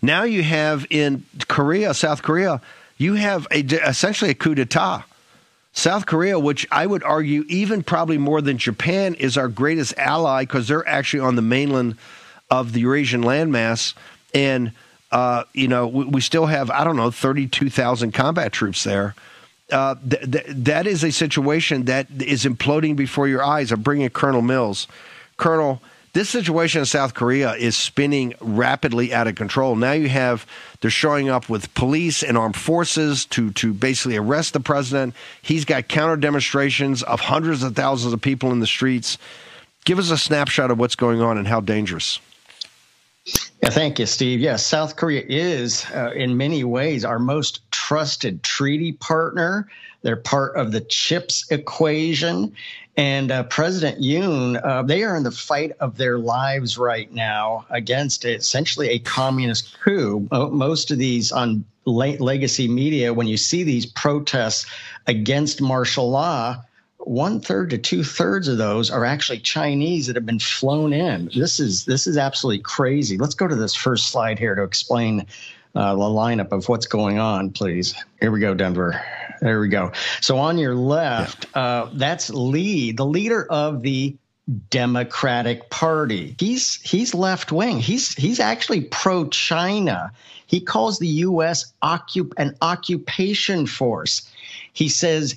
Now you have in Korea, South Korea, you have essentially a coup d'etat. South Korea, which I would argue even probably more than Japan, is our greatest ally because they're actually on the mainland of the Eurasian landmass. And, we still have, 32,000 combat troops there. That is a situation that is imploding before your eyes. I'm bringing Colonel Mills. Colonel, this situation in South Korea is spinning rapidly out of control. Now they're showing up with police and armed forces to basically arrest the president. He's got counter demonstrations of hundreds of thousands of people in the streets. Give us a snapshot of what's going on and how dangerous. Yeah, thank you, Steve. Yes, South Korea is, in many ways, our most trusted treaty partner. They're part of the CHIPS equation. And President Yoon, they are in the fight of their lives right now against essentially a communist coup. Most of these on legacy media, when you see these protests against martial law, 1/3 to 2/3 of those are actually Chinese that have been flown in. This is absolutely crazy. Let's go to this first slide here to explain the lineup of what's going on, please. Here we go, Denver. There we go. So on your left, that's Lee, the leader of the Democratic Party. He's left wing. He's actually pro-China. He calls the U.S. an occupation force. He says,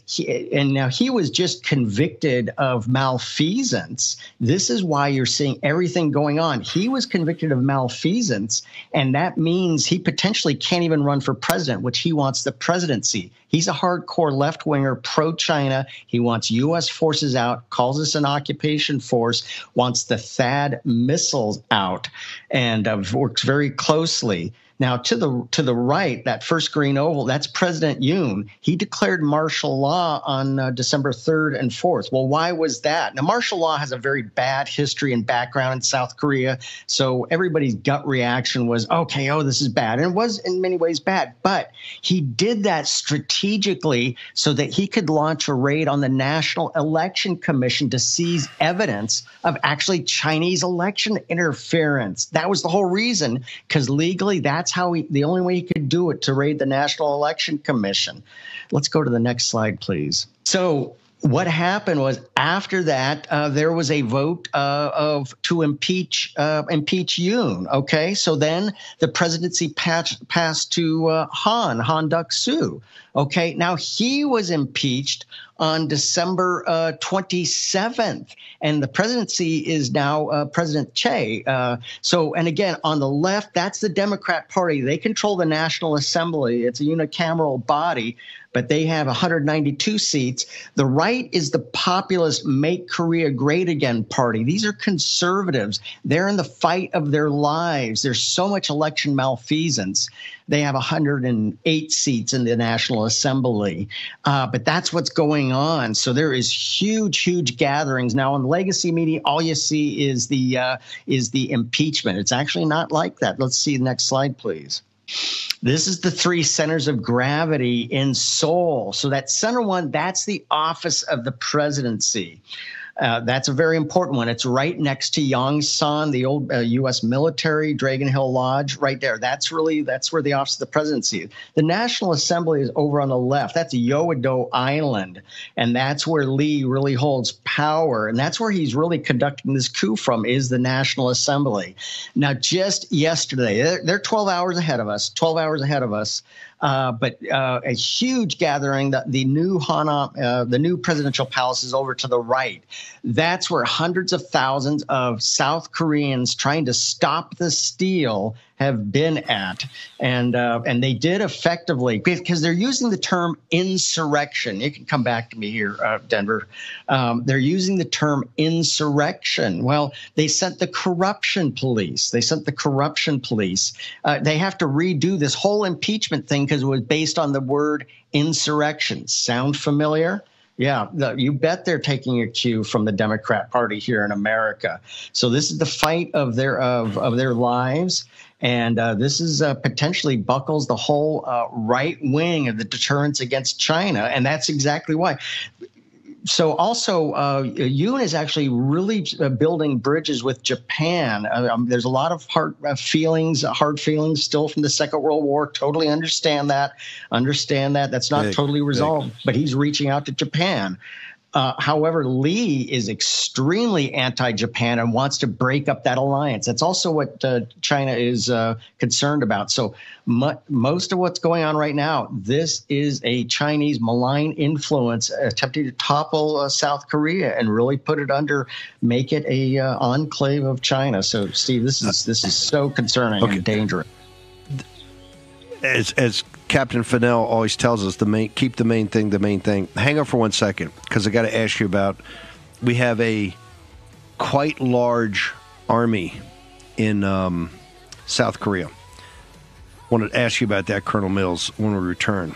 and now he was just convicted of malfeasance. This is why you're seeing everything going on. He was convicted of malfeasance, and that means he potentially can't even run for president, which he wants the presidency. He's a hardcore left-winger, pro-China. He wants U.S. forces out, calls us an occupation force, wants the THAAD missiles out, and works very closely. Now, to the right, that first green oval, that's President Yoon. He declared martial law on December 3rd and 4th. Well, why was that? Now, martial law has a very bad history and background in South Korea, so everybody's gut reaction was, okay, this is bad. And it was in many ways bad, but he did that strategically so that he could launch a raid on the National Election Commission to seize evidence of actually Chinese election interference. That was the whole reason, because legally that's the only way he could do it, to raid the National Election Commission. Let's go to the next slide, please. So what happened was, after that, there was a vote to impeach Yoon. Okay, so then the presidency passed to Han Duck-soo. Okay, now he was impeached on December 27th, and the presidency is now President Che. And again, on the left, that's the Democrat Party. They control the National Assembly. It's a unicameral body, but they have 192 seats. The right is the populist Make Korea Great Again party. These are conservatives. They're in the fight of their lives. There's so much election malfeasance. They have 108 seats in the National Assembly. But that's what's going on. So there is huge gatherings. Now, on legacy media, all you see is the impeachment. It's actually not like that. Let's see the next slide, please. This is the three centers of gravity in Seoul. So that center one, that's the office of the presidency. That's a very important one. It's right next to Yongsan, the old U.S. military, Dragon Hill Lodge, right there. That's where the office of the presidency is. The National Assembly is over on the left. That's Yeouido Island, and that's where Lee really holds power, and that's where he's really conducting this coup from, is the National Assembly. Now, just yesterday, they're 12 hours ahead of us, but a huge gathering. The new presidential palace is over to the right. That's where hundreds of thousands of South Koreans trying to stop the steal have been at, and they did effectively, because they're using the term insurrection. You can come back to me here, Denver. They're using the term insurrection. Well, they sent the corruption police. They have to redo this whole impeachment thing because it was based on the word insurrection. Sound familiar? Yeah, you bet they're taking a cue from the Democrat Party here in America. So this is the fight of their lives. And this is potentially buckles the whole right wing of the deterrence against China. And that's exactly why. So also, Yoon is actually really building bridges with Japan. There's a lot of hard feelings still from the Second World War. Totally understand that. That's not totally resolved, but he's reaching out to Japan. However, Lee is extremely anti-Japan and wants to break up that alliance. That's also what China is concerned about. So most of what's going on right now, this is a Chinese malign influence attempting to topple South Korea and really make it a enclave of China. So, Steve, this is so concerning and dangerous. As Captain Fennell always tells us, keep the main thing the main thing. Hang on for 1 second, because I got to ask you about. We have a quite large army in South Korea. I want to ask you about that, Colonel Mills, when we return.